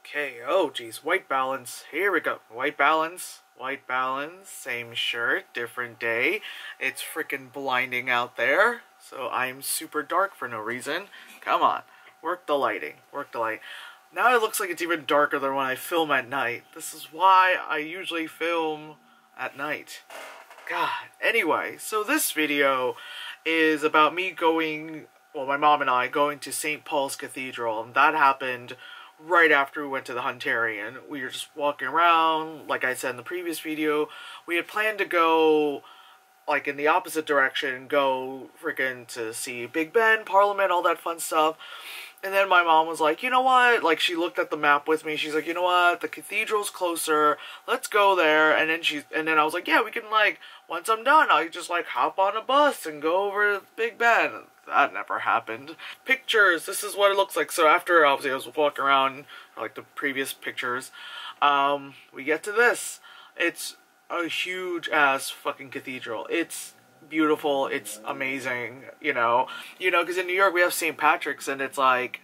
Okay, oh geez, white balance. Here we go. White balance, same shirt, different day. It's freaking blinding out there, so I'm super dark for no reason. Come on, work the lighting, work the light. Now it looks like it's even darker than when I film at night. This is why I usually film at night. God, anyway, so this video is about me going, well, my mom and I going to St. Paul's Cathedral, and that happened right after we went to the Hunterian. We were just walking around, like I said in the previous video. We had planned to go, like, in the opposite direction, go freaking to see Big Ben, Parliament, all that fun stuff. And then my mom was like, you know what? Like, she looked at the map with me. She's like, you know what? The cathedral's closer. Let's go there. And then I was like, yeah, we can, like, once I'm done, I'll just, like, hop on a bus and go over to Big Ben. That never happened. Pictures. This is what it looks like. So after, obviously, I was walking around, like, the previous pictures, we get to this. It's a huge-ass fucking cathedral. It's beautiful, it's amazing, you know, because in New York we have St. Patrick's, and it's like,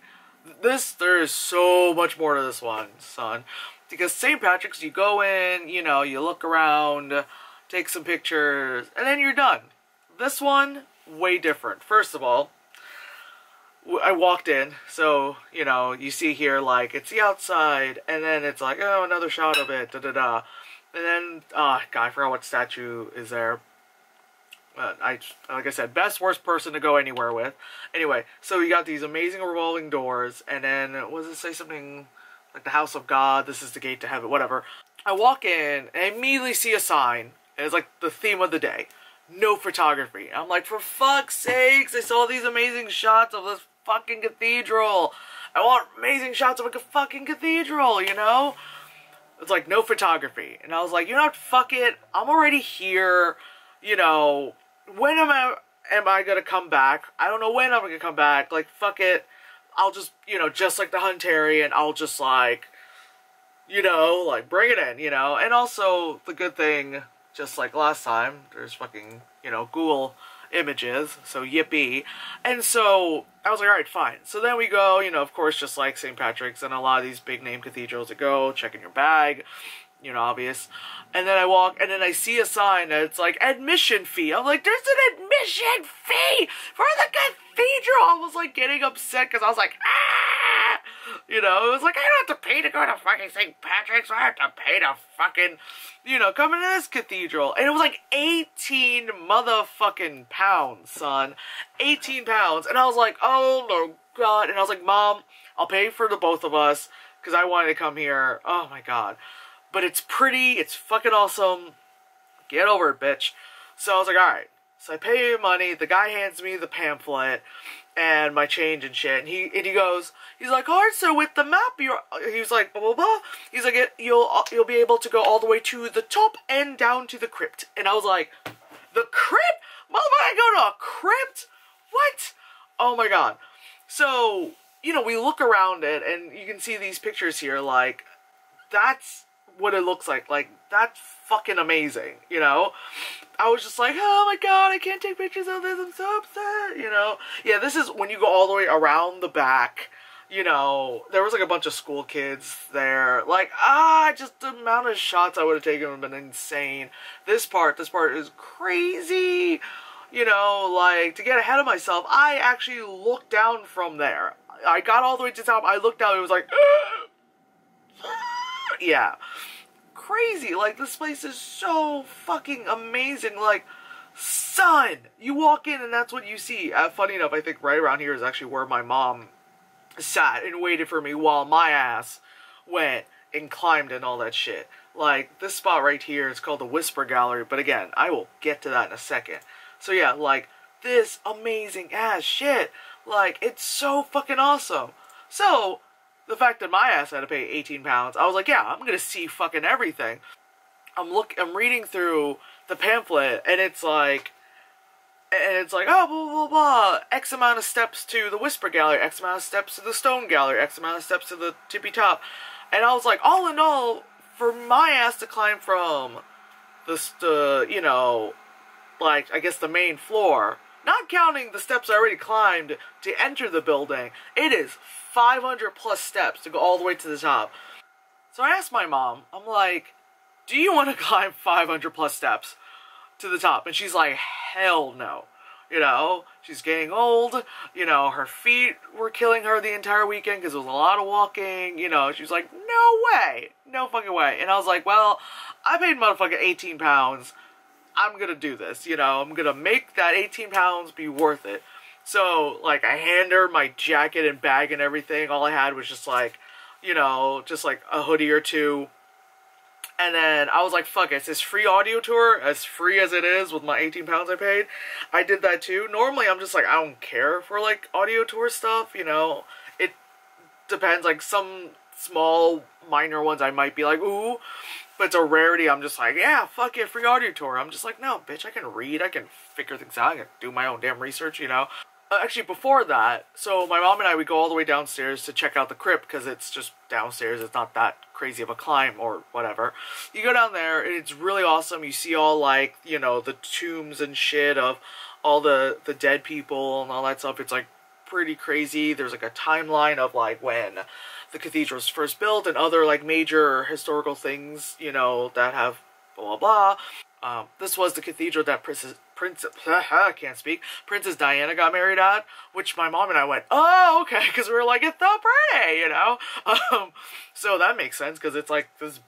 there is so much more to this one, son, because St. Patrick's, you go in, you know, you look around, take some pictures, and then you're done. This one, way different. First of all, I walked in, so, you know, you see here, like, it's the outside, and then it's like, oh, another shot of it, da-da-da, and then, God, I forgot what statue is there. Like I said, best, worst person to go anywhere with. Anyway, so you got these amazing revolving doors, and then, what does it say, something like the house of God, this is the gate to heaven, whatever. I walk in, and I immediately see a sign, and it's like the theme of the day, no photography. I'm like, for fuck's sakes, I saw these amazing shots of this fucking cathedral. I want amazing shots of a fucking cathedral, you know? It's like, no photography. And I was like, you know what, fuck it, I'm already here, you know. When am I gonna come back? I don't know when I'm gonna come back. Like, fuck it. I'll just, you know, just like the Hunterian, I'll just, like, you know, like, bring it in, you know? And also, the good thing, just like last time, there's fucking, you know, Google images, so yippee. And so, I was like, alright, fine. So then we go, you know, of course, just like St. Patrick's and a lot of these big name cathedrals to go, check in your bag, you know, obvious. And then I walk, and then I see a sign that it's like, admission fee. I'm like, there's an admission fee for the cathedral! I was like getting upset, because I was like, ah! You know, it was like, I don't have to pay to go to fucking St. Patrick's, I have to pay to fucking, you know, come into this cathedral. And it was like 18 motherfucking pounds, son. 18 pounds. And I was like, oh my god. And I was like, Mom, I'll pay for the both of us, because I wanted to come here. Oh my god. But it's pretty, it's fucking awesome. Get over it, bitch. So I was like, alright. So I pay you money, the guy hands me the pamphlet and my change and shit. And he goes, he's like, alright, so with the map, he's like, blah, blah, blah. He's like, you'll be able to go all the way to the top and down to the crypt. And I was like, the crypt? Motherfucker, I go to a crypt? What? Oh my god. So, you know, we look around it and you can see these pictures here, like, that's what it looks like. Like, that's fucking amazing, you know? I was just like, oh my god, I can't take pictures of this, I'm so upset, you know? Yeah, this is when you go all the way around the back, you know, there was like a bunch of school kids there, like, just the amount of shots I would have taken would have been insane. This part is crazy, you know, like, to get ahead of myself, I actually looked down from there. I got all the way to the top, I looked down, it was like, yeah, crazy. Like, this place is so fucking amazing. Like, son, you walk in and that's what you see. Funny enough, I think right around here is actually where my mom sat and waited for me while my ass went and climbed and all that shit. Like, this spot right here is called the Whisper Gallery, but again, I will get to that in a second. So yeah, like, this amazing ass shit. Like, it's so fucking awesome. So, the fact that my ass had to pay 18 pounds, I was like, yeah, I'm gonna see fucking everything. I'm reading through the pamphlet, and it's like, oh, blah, blah, blah, X amount of steps to the Whisper Gallery, X amount of steps to the Stone Gallery, X amount of steps to the tippy top. And I was like, all in all, for my ass to climb from the you know, like, I guess the main floor, not counting the steps I already climbed to enter the building, it is 500 plus steps to go all the way to the top. So I asked my mom, I'm like, do you want to climb 500 plus steps to the top? And she's like, hell no. You know, she's getting old, you know, her feet were killing her the entire weekend because it was a lot of walking, you know. She was like, no way, no fucking way. And I was like, well, I paid motherfucking 18 pounds. I'm gonna do this, you know. I'm gonna make that 18 pounds be worth it. So, like, I hand her my jacket and bag and everything. All I had was just, like, you know, just, like, a hoodie or two. And then I was like, fuck it, it's this free audio tour, as free as it is with my 18 pounds I paid. I did that too. Normally I'm just like, I don't care for like audio tour stuff, you know. It depends, like some small minor ones I might be like, ooh. But it's a rarity, I'm just like, yeah, fuck it, free audio tour. I'm just like, no, bitch, I can read, I can figure things out, I can do my own damn research, you know. Actually, before that, so my mom and I would go all the way downstairs to check out the crypt, because it's just downstairs, it's not that crazy of a climb or whatever. You go down there, and it's really awesome. You see all, like, you know, the tombs and shit of all the dead people and all that stuff. It's, like, pretty crazy. There's, like, a timeline of, like, when the cathedral was first built and other, like, major historical things, you know, that have blah, blah, blah. This was the cathedral that Princess Diana got married at, which my mom and I went, oh, okay, because we were like, it's so pretty, you know? So that makes sense, because it's like this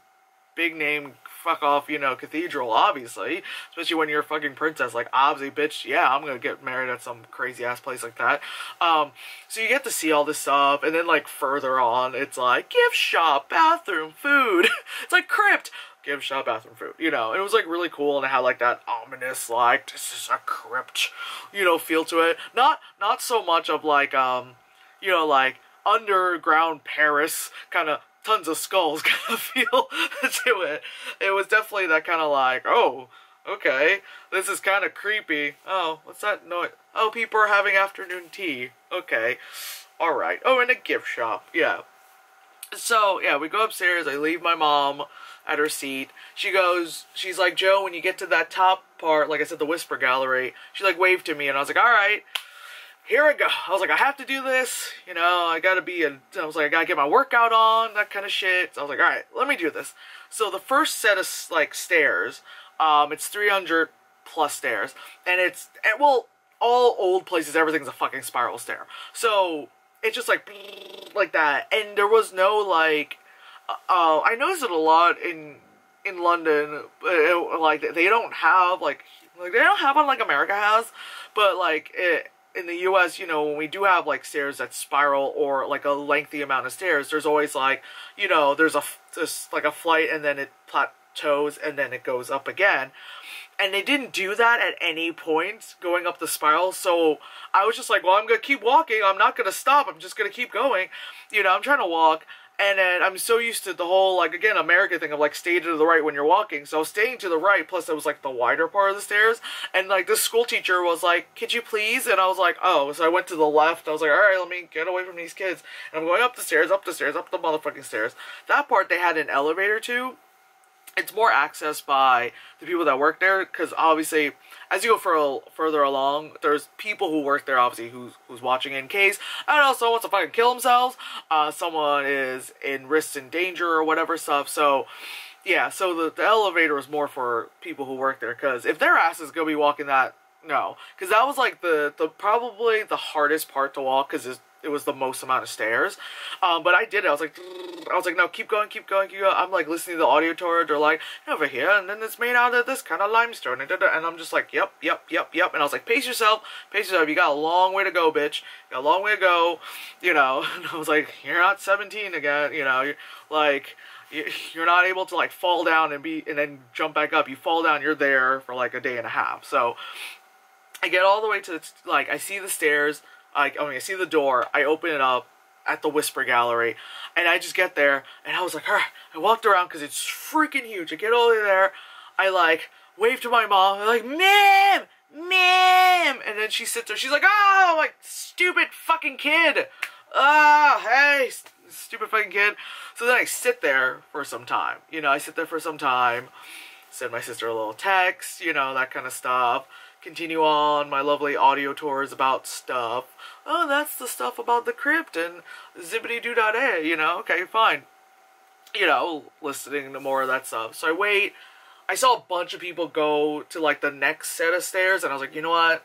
big name, fuck off, you know, cathedral, obviously, especially when you're a fucking princess, like, obviously, bitch, yeah, I'm gonna get married at some crazy-ass place like that. So you get to see all this stuff, and then, like, further on, it's like, gift shop, bathroom, food, it's like crypt, gift shop, bathroom, food, you know. And it was like really cool, and it had like that ominous, like, this is a crypt, you know, feel to it. Not so much of like, you know, like underground Paris kind of tons of skulls kind of feel to it. It was definitely that kind of like, oh, okay, this is kind of creepy. Oh, what's that noise? Oh, people are having afternoon tea. Okay, all right. Oh, in a gift shop, yeah. So, yeah, we go upstairs, I leave my mom at her seat. She's like, Joe, when you get to that top part, like I said, the Whisper Gallery, she like waved to me, and I was like, alright, here I go. I was like, I have to do this, you know, I gotta get my workout on, that kind of shit. So I was like, alright, let me do this. So the first set of, like, stairs, it's 300 plus stairs, and well, all old places, everything's a fucking spiral stair. So it's just like that, and there was no, like, I noticed it a lot in London, like, they don't have, like, they don't have what, like, America has, but, like, in the US, you know, when we do have, like, stairs that spiral, or, like, a lengthy amount of stairs, there's always, like, you know, there's like, a flight, and then it plateaus, and then it goes up again. And they didn't do that at any point going up the spiral, so I was just like, well, I'm gonna keep walking, I'm not gonna stop, I'm just gonna keep going. You know, I'm trying to walk, and then I'm so used to the whole, like, again, American thing of, like, stay to the right when you're walking, so I was staying to the right, plus it was, like, the wider part of the stairs, and, like, the school teacher was like, could you please? And I was like, oh, so I went to the left, I was like, alright, let me get away from these kids, and I'm going up the stairs, up the motherfucking stairs. That part, they had an elevator too. It's more accessed by the people that work there, because obviously, as you go further along, there's people who work there, obviously, who's watching in case, I don't know, someone wants to fucking kill themselves, someone is in risk and danger, or whatever stuff, so, yeah, so the elevator is more for people who work there, because if their ass is gonna be walking that, no, because that was, like, probably the hardest part to walk, because it was the most amount of stairs, but I did it. I was like, no, keep going. I'm like listening to the audio tour. They're like, over here, and then it's made out of this kind of limestone, and I'm just like, yep. And I was like, pace yourself. You got a long way to go, bitch. You got a long way to go, you know. And I was like, you're not 17 again, you know. You're like, you're not able to like fall down and then jump back up. You fall down, you're there for like a day and a half. So I get all the way to like, I see the stairs. I see the door, I open it up at the Whisper Gallery, and I just get there, and I was like, alright, I walked around, because it's freaking huge, I get all the way there, I, like, wave to my mom, I'm like, ma'am, and then she sits there, she's like, oh, like, stupid fucking kid, hey, stupid fucking kid. So then I sit there for some time, you know, send my sister a little text, you know, that kind of stuff. Continue on my lovely audio tours about stuff. Oh, that's the stuff about the crypt and zippity-doo-dah-day, you know? Okay, fine. you know, listening to more of that stuff. So I wait. I saw a bunch of people go to, like, the next set of stairs, and I was like, you know what?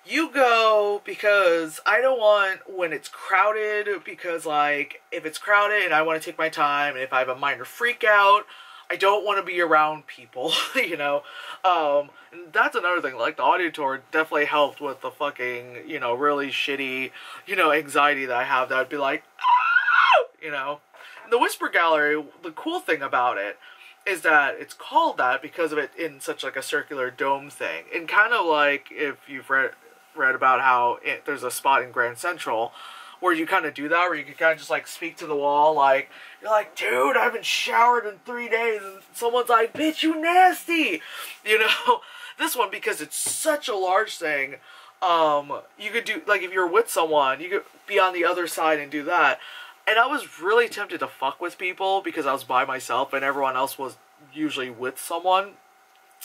You go, because I don't want when it's crowded, because, like, if it's crowded and I want to take my time, and if I have a minor freak out, I don't want to be around people, you know? And that's another thing, like, the audio tour definitely helped with the fucking, you know, really shitty, you know, anxiety that I have, that I'd be like, ah! You know? And the Whisper Gallery, the cool thing about it is that it's called that because of it in such, like, a circular dome thing. And kind of like, if you've read about how there's a spot in Grand Central where you kind of do that, where you can kind of just, like, speak to the wall, like, you're like, dude, I haven't showered in 3 days, and someone's like, bitch, you nasty, you know? This one, because it's such a large thing, you could do, like, if you're with someone, you could be on the other side and do that. And I was really tempted to fuck with people because I was by myself and everyone else was usually with someone.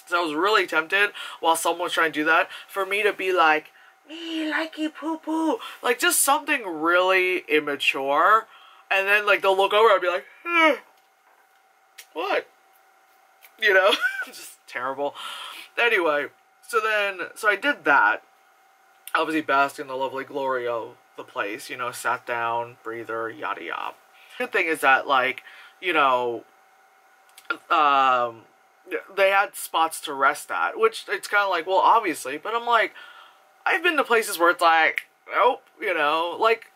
So I was really tempted, while someone was trying to do that, for me to be like, me like you poo-poo. Like, just something really immature. And then, like, they'll look over and I'll be like, what? You know? Just terrible. Anyway, so I did that. Obviously basking in the lovely glory of the place, you know, sat down, breather, yada yada. Good thing is that, like, you know, they had spots to rest at, which it's kind of like, well, obviously, but I'm like, I've been to places where it's like, nope, you know, like,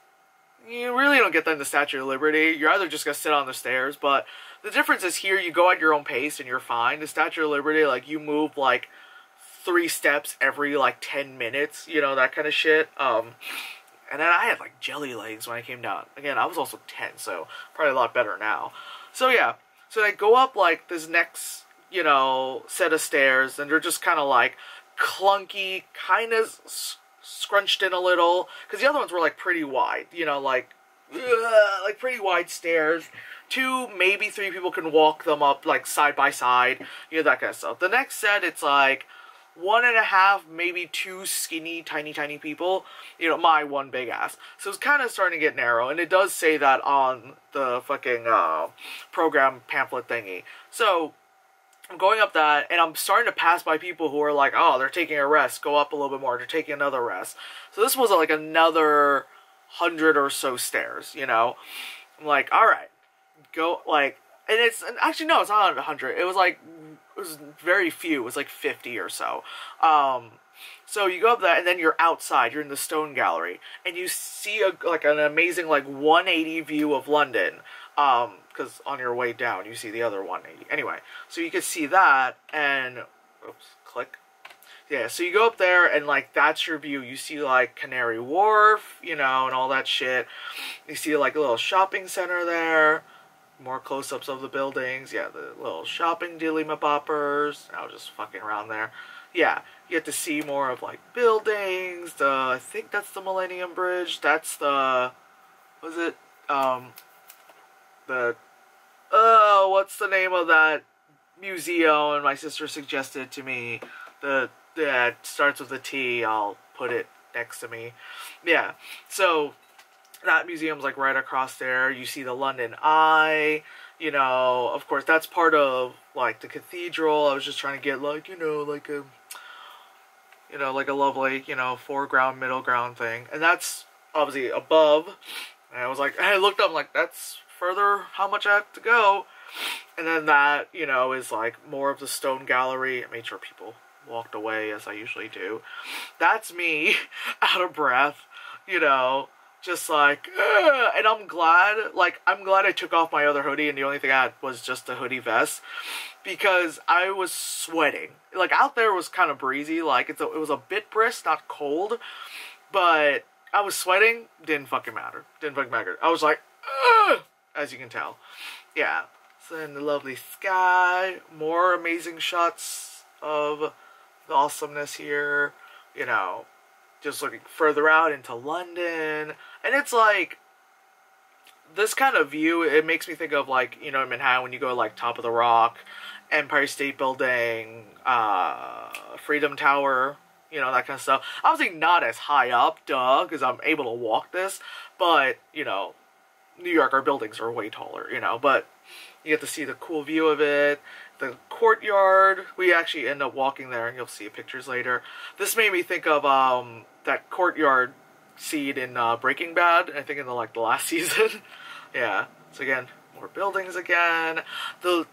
you really don't get that in the Statue of Liberty. You're either just gonna sit on the stairs, but the difference is here, you go at your own pace and you're fine. The Statue of Liberty, like, you move, like, 3 steps every, like, 10 minutes, you know, that kind of shit. And then I had, like, jelly legs when I came down. Again, I was also 10, so probably a lot better now. So, yeah. So I go up, like, this next, you know, set of stairs, and they're just kind of, like, clunky, kind of scrunched in a little. Because the other ones were, like, pretty wide, you know, like pretty wide stairs. 2, maybe 3 people can walk them up, like, side by side, you know, that kind of stuff. The next set, it's, like, 1.5, maybe 2 skinny, tiny people, you know, my one big ass. So it's kind of starting to get narrow, and it does say that on the fucking program pamphlet thingy. So I'm going up that, and I'm starting to pass by people who are like, oh, they're taking a rest, go up a little bit more, they're taking another rest. So this was like another 100 or so stairs, you know? I'm like, alright, go, like, and it's, and actually, no, it's not 100, it was like, it was very few. It was like 50 or so. So you go up that, and then you're outside. You're in the Stone Gallery, and you see like an amazing, like, 180 view of London. Because on your way down, you see the other 180. Anyway, so you can see that, and oops, click. Yeah, so you go up there, and, like, that's your view. You see, like, Canary Wharf, you know, and all that shit. You see, like, a little shopping center there. More close-ups of the buildings. Yeah, the little shopping dilly-ma-boppers. I was just fucking around there. Yeah, you get to see more of, like, buildings. I think that's the Millennium Bridge. That's the... Was it? What's the name of that museum? And my sister suggested it to me. That starts with a T. I'll put it next to me. Yeah, so... that museum's, like, right across there. You see the London Eye, you know, of course, that's part of, like, the Cathedral. I was just trying to get, like, you know, like a, you know, like a lovely, you know, foreground, middle ground thing. And that's, obviously, above. And I was like, I looked up, I'm like, that's further how much I have to go. And then that, you know, is, like, more of the Stone Gallery. I made sure people walked away, as I usually do. That's me, out of breath, you know, just like, ugh. And I'm glad I took off my other hoodie, and the only thing I had was just a hoodie vest, because I was sweating. Like, out there was kind of breezy, like, it was a bit brisk, not cold, but I was sweating, didn't fucking matter. I was like, ugh, as you can tell. Yeah, so then the lovely sky, more amazing shots of the awesomeness here, you know, just looking further out into London, and it's like, this kind of view, it makes me think of, like, you know, in Manhattan, when you go, like, Top of the Rock, Empire State Building, Freedom Tower, you know, that kind of stuff. Obviously not as high up, duh, because I'm able to walk this, but, you know, New York, our buildings are way taller, you know, but you get to see the cool view of it. The courtyard, we actually end up walking there, and you'll see pictures later. This made me think of that courtyard scene in Breaking Bad, I think in the last season. Yeah, so again, more buildings again. The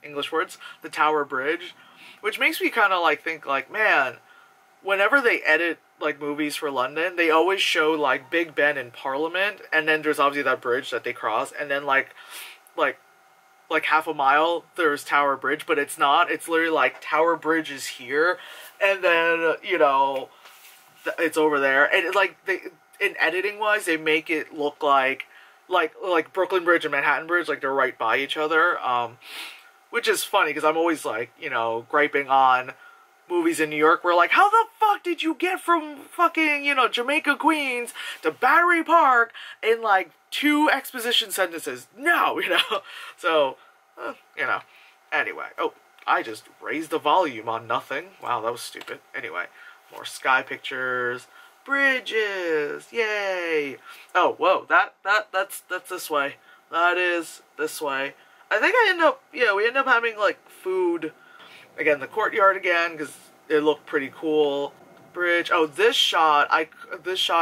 English words, the Tower Bridge, which makes me kind of like think like, man, whenever they edit like movies for London, they always show like Big Ben in Parliament, and then there's obviously that bridge that they cross, and then like half a mile there's Tower Bridge, but it's not. It's literally like Tower Bridge is here, and then you know it's over there, and it, like they in editing wise they make it look like Brooklyn Bridge and Manhattan Bridge, like they're right by each other, which is funny because I'm always like, you know, griping on movies in New York where like, how the fuck did you get from fucking, you know, Jamaica, Queens to Battery Park in like 2 exposition sentences? No, you know. So, you know. Anyway. Oh, I just raised the volume on nothing. Wow, that was stupid. Anyway, more sky pictures, bridges, yay. Oh, whoa, that's this way. That is this way. I think we end up having like food. Again, the courtyard again, because it looked pretty cool. Bridge. Oh, this shot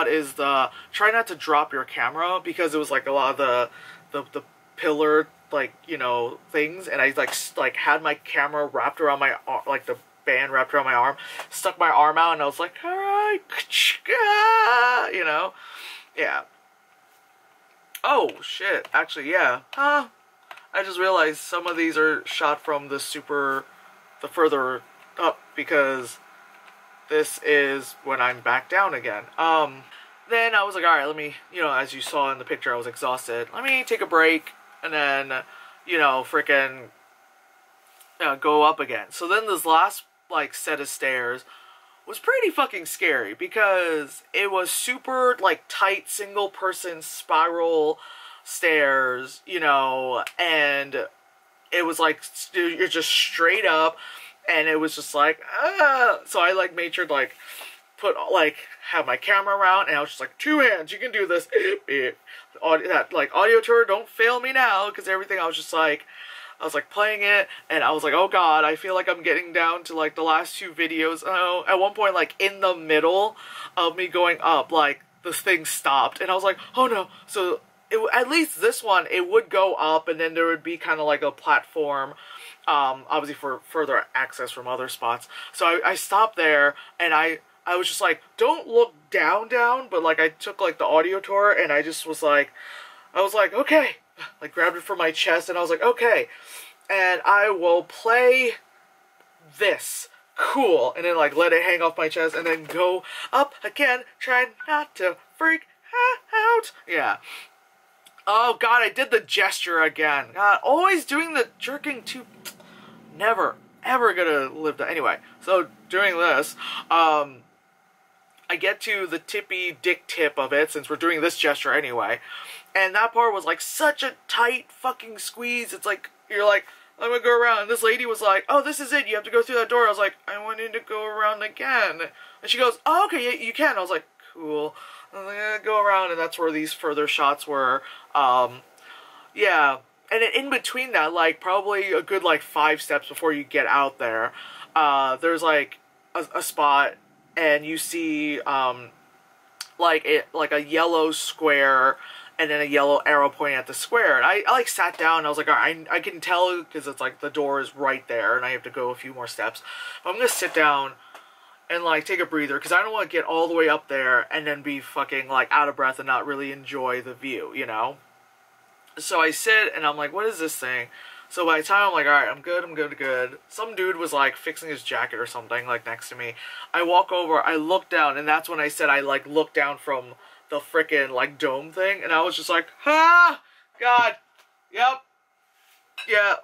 is the, try not to drop your camera, because it was like a lot of the pillar, like, you know, things, and I like had my camera wrapped around my arm, like the band wrapped around my arm, stuck my arm out, and I was like, alright, you know, yeah. Oh, shit, actually, yeah, I just realized some of these are shot from the further up, because this is when I'm back down again. Then I was like, alright, let me, you know, as you saw in the picture, I was exhausted. Let me take a break, and then, you know, frickin' go up again. So then this last, like, set of stairs was pretty fucking scary, because it was super, like, tight, single-person spiral stairs, you know, and it was like, you're just straight up, and it was just like, so I like made sure to like put like have my camera around, and I was just like, 2 hands, you can do this. That like audio tour, don't fail me now, because everything I was just like, I was like playing it, and I was like, oh god, I feel like I'm getting down to like the last 2 videos. Oh, at one point, like in the middle of me going up, like this thing stopped, and I was like, oh no. So at least this one, it would go up, and then there would be kind of like a platform, obviously for further access from other spots. So I stopped there, and I was just like, don't look down, but like I took like the audio tour, and I just was like, okay, like grabbed it from my chest, and I was like, okay, and I will play this. Cool. And then like let it hang off my chest, and then go up again, try not to freak out. Yeah. Oh god, I did the gesture again. God, always doing the jerking too. Never, ever gonna live that. Anyway, so during this, I get to the tippy dick tip of it, since we're doing this gesture anyway. And that part was like such a tight fucking squeeze. It's like, you're like, I'm gonna go around. And this lady was like, oh, this is it. You have to go through that door. I was like, I wanted to go around again. And she goes, oh, okay, yeah, you can. I was like, cool. I'm gonna go around, and that's where these further shots were. Yeah, and in between that, like, probably a good, like, 5 steps before you get out there, there's, like, a spot, and you see, like a yellow square, and then a yellow arrow pointing at the square, and I like, sat down, and I was like, alright, I can tell, because it's, like, the door is right there, and I have to go a few more steps, but I'm gonna sit down and, like, take a breather, because I don't want to get all the way up there, and then be fucking, like, out of breath and not really enjoy the view, you know? So I sit, and I'm like, what is this thing? So by the time I'm like, alright, I'm good. Some dude was, like, fixing his jacket or something, like, next to me. I walk over, I look down, and that's when I said I, like, looked down from the frickin', like, dome thing, and I was just like, ah! God! Yep! Yeah.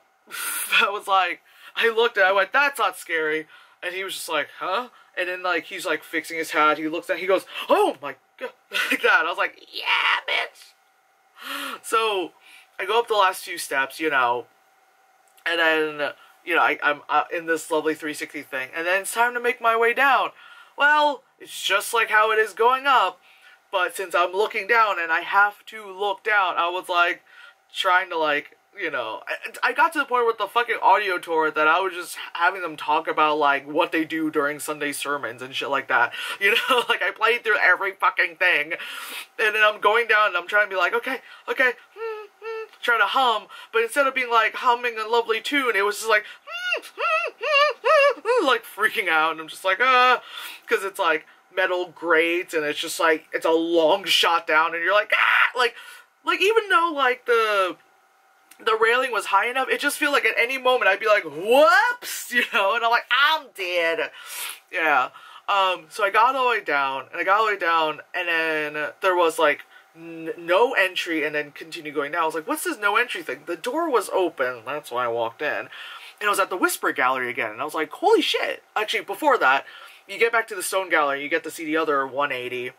That was like, I looked at it, I went, that's not scary. And he was just like, huh? And then, like, he's, like, fixing his hat, he looks down, he goes, oh my god, like that. I was like, yeah, bitch! So, I go up the last few steps, you know, and then, you know, I'm in this lovely 360 thing, and then it's time to make my way down. Well, it's just like how it is going up. But since I'm looking down and I have to look down, I was like trying to like, you know, I got to the point with the fucking audio tour that I was just having them talk about like what they do during Sunday sermons and shit like that. You know, like I played through every fucking thing, and then I'm going down and I'm trying to be like, okay, trying to hum, but instead of being like humming a lovely tune, it was just like like freaking out, and I'm just like, because it's like metal grates and it's just like it's a long shot down, and you're like, like even though like the railing was high enough, it just feels like at any moment I'd be like, whoops, you know, and I'm like, I'm dead. Yeah. So I got all the way down, and then there was like no entry, and then continue going down. I was like, what's this no entry thing? The door was open, that's why I walked in, and I was at the Whisper Gallery again, and I was like, holy shit. Actually, before that, you get back to the Stone Gallery, you get to see the other 180,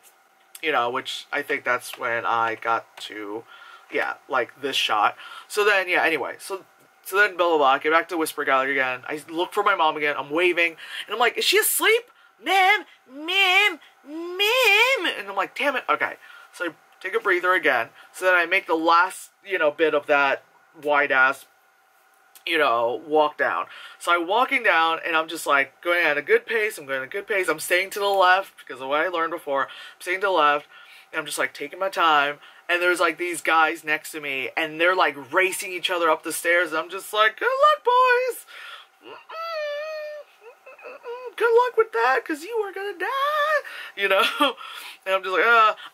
you know, which I think that's when I got to... yeah, like this shot. So then, yeah, anyway, so then blah, blah, blah, I get back to Whisper Gallery again. I look for my mom again. I'm waving, and I'm like, is she asleep? Ma'am, ma'am, ma'am. And I'm like, damn it. Okay, so I take a breather again. So then I make the last, you know, bit of that wide-ass, you know, walk down. So I'm walking down, and I'm just like going at a good pace. I'm going at a good pace. I'm staying to the left because of what I learned before. I'm staying to the left, and I'm just like taking my time. And there's like these guys next to me, and they're like racing each other up the stairs, and I'm just like, good luck, boys! Good luck with that, because you are gonna die! You know? And I'm just like,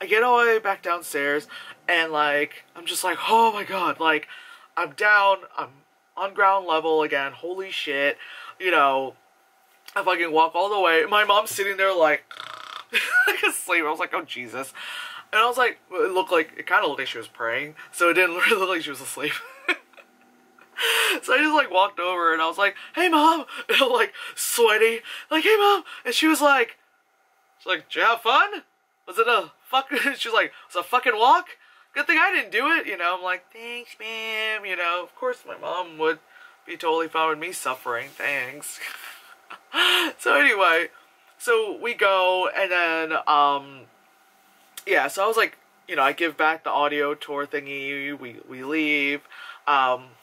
I get all the way back downstairs, and like, I'm just like, oh my god, like, I'm down, I'm on ground level again, holy shit, you know, I fucking walk all the way, my mom's sitting there like, like asleep. I was like, oh Jesus. And I was like, it kind of looked like she was praying, so it didn't really look like she was asleep. So I just like walked over and I was like, hey mom, and I'm like sweaty, like, hey mom, and she was like, did you have fun? Was it a fucking, she was like, was it a fucking walk? Good thing I didn't do it, you know. I'm like, thanks ma'am, you know, of course my mom would be totally fine with me suffering, thanks. So anyway, so we go, and then, yeah, so I was like, you know, I give back the audio tour thingy, we leave,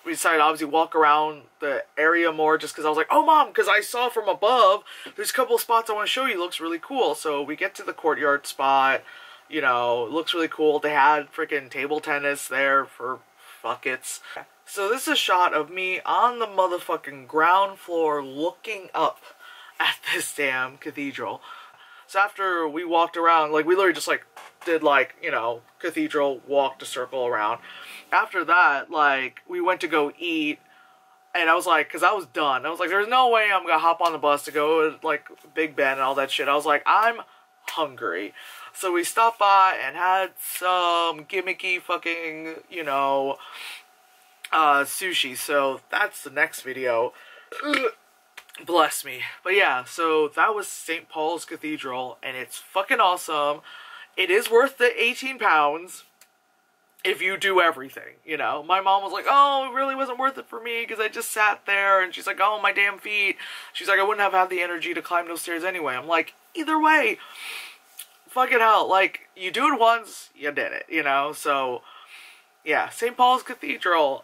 we decided to obviously walk around the area more just because I was like, oh mom, because I saw from above, there's a couple of spots I want to show you, looks really cool. So we get to the courtyard spot, you know, looks really cool. They had freaking table tennis there for buckets. So this is a shot of me on the motherfucking ground floor looking up at this damn cathedral. So after we walked around, like, we literally just, like, did, like, you know, cathedral, walked a circle around. After that, like, we went to go eat, and I was like, because I was done. I was like, there's no way I'm gonna hop on the bus to go to, like, Big Ben and all that shit. I was like, I'm hungry. So we stopped by and had some gimmicky fucking, you know, sushi. So that's the next video. Bless me. But yeah, so that was St. Paul's Cathedral, and it's fucking awesome. It is worth the 18 pounds if you do everything, you know. My mom was like, oh, it really wasn't worth it for me because I just sat there, and she's like, oh, my damn feet. She's like, I wouldn't have had the energy to climb those stairs anyway. I'm like, either way, fucking hell, like, you do it once, you did it, you know. So yeah, St. Paul's Cathedral.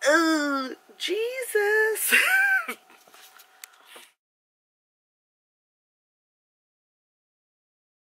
Ugh, Jesus.